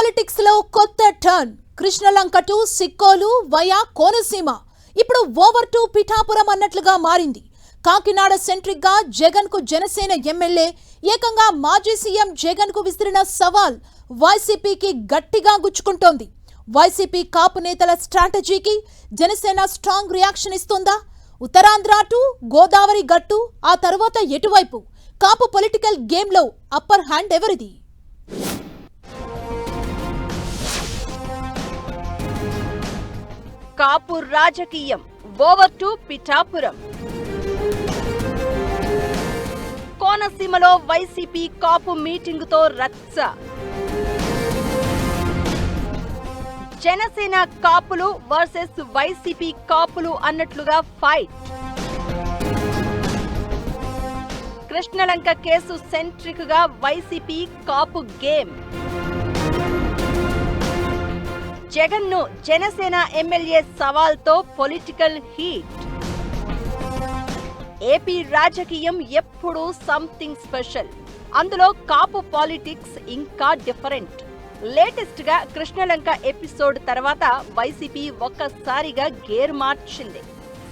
Politics లో కొత్త turn. Krishnalanka to Sikkolu via Konaseema ఇప్పుడు ఓవర్ టు పిఠాపురం అన్నట్లుగా మారింది. కాకినాడ సెంట్రిక్ గా జగన్ కు జనసేన ఎమ్మెల్యే ఏకంగా మాజీ సీఎం జగన్ కు విసిరిన సవాల్ వైసీపీకి గట్టిగా గుచ్చుకుంటోంది. వైసీపీ కాపు నేతల స్ట్రాటజీకి జనసేన స్ట్రాంగ్ రియాక్షన్ ఇస్తుందా? ఉత్తరాంధ్ర టు గోదావరి గట్టు, ఆ తర్వాత ఎటువైపు? కాపు పొలిటికల్ గేమ్ లో అప్పర్ హ్యాండ్ ఎవరిది? కాపు రాజకీయం ఓవర్ టు పిఠాపురం. కోనసీమలో వైసీపీ కాపు మీటింగుతో రచ్చ. జనసేన కాపులు వర్సెస్ వైసీపీ కాపులు అన్నట్లుగా ఫైట్. కృష్ణలంక కేసు సెంట్రిక్ గా వైసీపీ కాపు గేమ్. జగన్ ను జనసేన ఎమ్మెల్యే సవాల్తో పొలిటికల్ హీట్. ఏపీ రాజకీయం ఎప్పుడూ సంథింగ్ స్పెషల్. అందులో కాపు పాలిటిక్స్ ఇంకా డిఫరెంట్. లేటెస్ట్ గా కృష్ణలంక ఎపిసోడ్ తర్వాత వైసీపీ ఒక్కసారిగా గేర్ మార్చింది.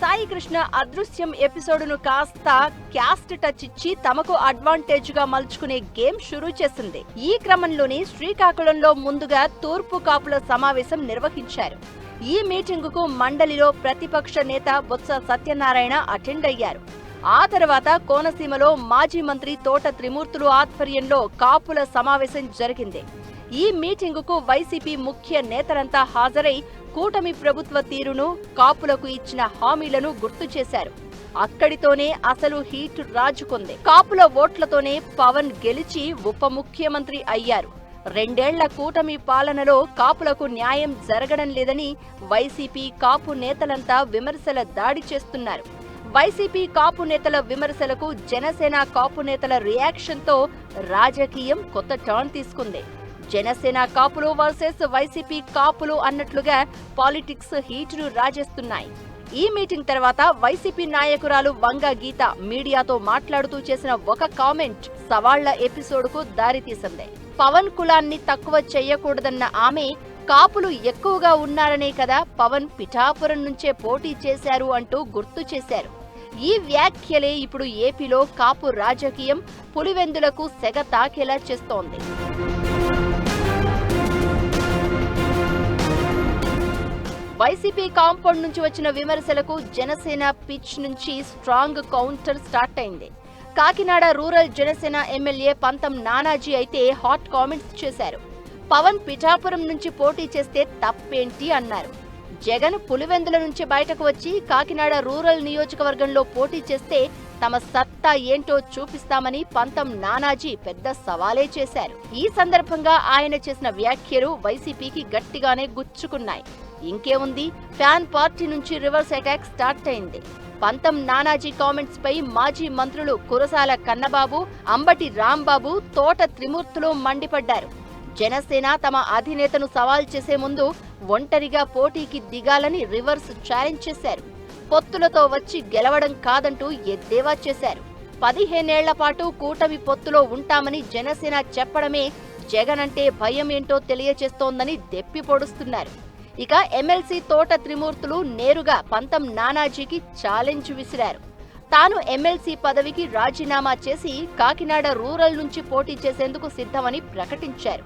సాయి కృష్ణ అదృశ్యం ఎపిసోడ్ను కాస్త క్యాస్ట్ టచ్ ఇచ్చి తమకు అడ్వాంటేజ్ గా మలుచుకునే గేమ్ షురూ చేసింది. ఈ క్రమంలోనే శ్రీకాకుళంలో ముందుగా తూర్పు కాపుల సమావేశం నిర్వహించారు. ఈ మీటింగ్ కు మండలిలో ప్రతిపక్ష నేత బొత్స సత్యనారాయణ అటెండ్ అయ్యారు. ఆ తర్వాత కోనసీమలో మాజీ మంత్రి తోట త్రిమూర్తులు ఆధ్వర్యంలో కాపుల సమావేశం జరిగింది. ఈ మీటింగ్ కు వైసీపీ ముఖ్య నేతలంతా హాజరై కూటమి ప్రభుత్వ తీరును, కాపులకు ఇచ్చిన హామీలను గుర్తు చేశారు. అక్కడితోనే అసలు హీట్ రాజుకుంది. కాపుల ఓట్లతోనే పవన్ గెలిచి ఉప ముఖ్యమంత్రి అయ్యారు. 2 ఏళ్ల కూటమి పాలనలో కాపులకు న్యాయం జరగడం లేదని వైసీపీ కాపు నేతలంతా విమర్శల దాడి చేస్తున్నారు. వైసీపీ కాపు నేతల విమర్శలకు జనసేన కాపు నేతల రియాక్షన్ తో రాజకీయం కొత్త టర్న్ తీసుకుంది. జనసేన కాపులు వర్సెస్ వైసీపీ కాపులు అన్నట్లుగా పాలిటిక్స్ హీటును రాజేస్తున్నాయి. ఈ మీటింగ్ తర్వాత వైసీపీ నాయకురాలు వంగ గీత మీడియాతో మాట్లాడుతూ చేసిన ఒక కామెంట్ సవాళ్ల ఎపిసోడ్ కు దారితీసింది. పవన్ కులాన్ని తక్కువ చేయకూడదన్న ఆమె, కాపులు ఎక్కువగా ఉన్నారనే కదా పవన్ పిఠాపురం నుంచే పోటీ చేశారు అంటూ గుర్తు చేశారు. ఈ వ్యాఖ్యలే ఇప్పుడు ఏపీలో కాపు రాజకీయం పులివెందులకు సెగ తాకేలా చేస్తోంది. వైసీపీ కాంపౌండ్ నుంచి వచ్చిన విమర్శలకు జనసేన పిచ్ నుంచి స్ట్రాంగ్ కౌంటర్ స్టార్ట్ అయింది. కాకినాడ రూరల్ జనసేన ఎమ్మెల్యే పంతం నానాజీ అయితే హాట్ కామెంట్స్ చేశారు. పవన్ పిఠాపురం నుంచి పోటీ చేస్తే తప్పేంటి అన్నారు. జగన్ పులివెందుల నుంచి బయటకు వచ్చి కాకినాడ రూరల్ నియోజకవర్గంలో పోటీ చేస్తే తమ సత్తా ఏంటో చూపిస్తామని పంతం నానాజీ పెద్ద సవాలే చేశారు. ఈ సందర్భంగా ఆయన చేసిన వ్యాఖ్యలు వైసీపీకి గట్టిగానే గుచ్చుకున్నాయి. ఇంకేముంది, ఫ్యాన్ పార్టీ నుంచి రివర్స్ అటాక్ స్టార్ట్ అయింది. పంతం నానాజీ కామెంట్స్ పై మాజీ మంత్రులు కురసాల కన్నబాబు, అంబటి రాంబాబు, తోట త్రిమూర్తులు మండిపడ్డారు. జనసేన తమ అధినేతను సవాల్ చేసే ముందు ఒంటరిగా పోటీకి దిగాలని రివర్స్ ఛాలెంజ్ చేశారు. పొత్తులతో వచ్చి గెలవడం కాదంటూ ఎద్దేవా చేశారు. 15 ఏళ్ల పాటు కూటమి పొత్తులో ఉంటామని జనసేన చెప్పడమే జగన్ అంటే భయం ఏంటో తెలియచేస్తోందని దెప్పి పొడుస్తున్నారు. ఇక ఎమ్మెల్సీ తోట త్రిమూర్తులు నేరుగా పంతం నానాజీకి ఛాలెంజ్ విసిరారు. తాను ఎమ్మెల్సీ పదవికి రాజీనామా చేసి కాకినాడ రూరల్ నుంచి పోటీ చేసేందుకు సిద్ధమని ప్రకటించారు.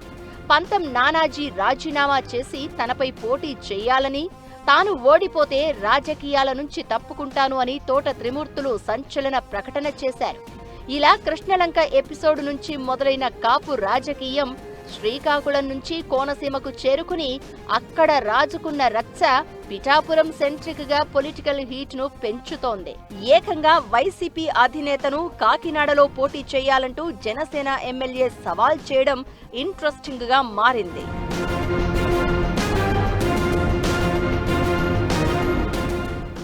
పంతం నానాజీ రాజీనామా చేసి తనపై పోటీ చేయాలని, తాను ఓడిపోతే రాజకీయాల నుంచి తప్పుకుంటాను అని తోట త్రిమూర్తులు సంచలన ప్రకటన చేశారు. ఇలా కృష్ణలంక ఎపిసోడ్ నుంచి మొదలైన కాపు రాజకీయం శ్రీకాకుళం నుంచి కోనసీమకు చేరుకుని అక్కడ రాజుకున్న రచ్చ పిఠాపురం సెంట్రిక్ గా పొలిటికల్ హీట్ ను పెంచుతోంది. ఏకంగా వైసీపీ అధినేతను కాకినాడలో పోటీ చేయాలంటూ జనసేన ఎమ్మెల్యే సవాల్ చేయడం ఇంట్రెస్టింగ్ గా మారింది.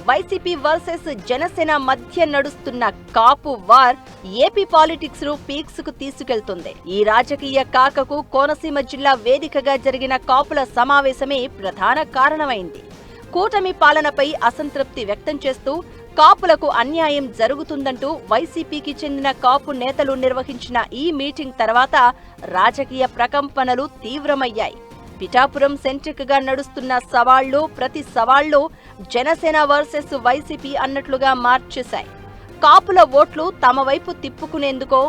వైసీపీ వర్సెస్ జనసేన మధ్య నడుస్తున్న కాపు వార్ ఏపీ పాలిటిక్స్ ను పీక్స్ కు తీసుకెళ్తుంది. ఈ రాజకీయ కాకకు కోనసీమ జిల్లా వేదికగా జరిగిన కాపుల సమావేశమే ప్రధాన కారణమైంది. కూటమి పాలనపై అసంతృప్తి వ్యక్తం చేస్తూ కాపులకు అన్యాయం జరుగుతుందంటూ వైసీపీకి చెందిన కాపు నేతలు నిర్వహించిన ఈ మీటింగ్ తర్వాత రాజకీయ ప్రకంపనలు తీవ్రమయ్యాయి. పిఠాపురం సెంట్రిక్ గా నడుస్తున్న సవాళ్లు ప్రతి సవాళ్లు జనసేన వర్సెస్ వైసీపీ అన్నట్లుగా మార్చేశాయి. కాపుల ఓట్లు తమ వైపు తిప్పుకునేందుకో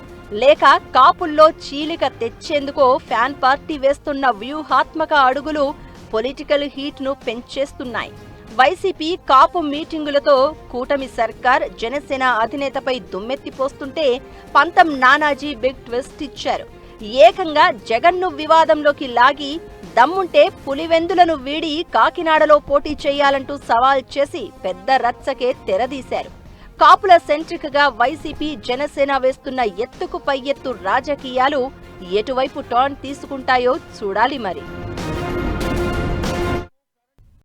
లేక కాపుల్లో చీలిక తెచ్చేందుకో ఫ్యాన్ పార్టీ వేస్తున్న వ్యూహాత్మక అడుగులు పొలిటికల్ హీట్ ను పెంచేస్తున్నాయి. వైసీపీ కాపు మీటింగులతో కూటమి సర్కార్ జనసేన అధినేతపై దుమ్మెత్తిపోస్తుంటే పంతం నానాజీ బిగ్ ట్విస్ట్ ఇచ్చారు. ఏకంగా జగన్ను వివాదంలోకి లాగి దమ్ముంటే పులివెందులను వీడి కాకినాడలో పోటీ చేయాలంటూ సవాల్ చేసి పెద్ద రచ్చకే తెరదీశారు. కాపుల సెంట్రిక్ గా వైసీపీ జనసేన వేస్తున్న ఎత్తుకు పై ఎత్తు రాజకీయాలు ఎటువైపు టర్న్ తీసుకుంటాయో చూడాలి మరి.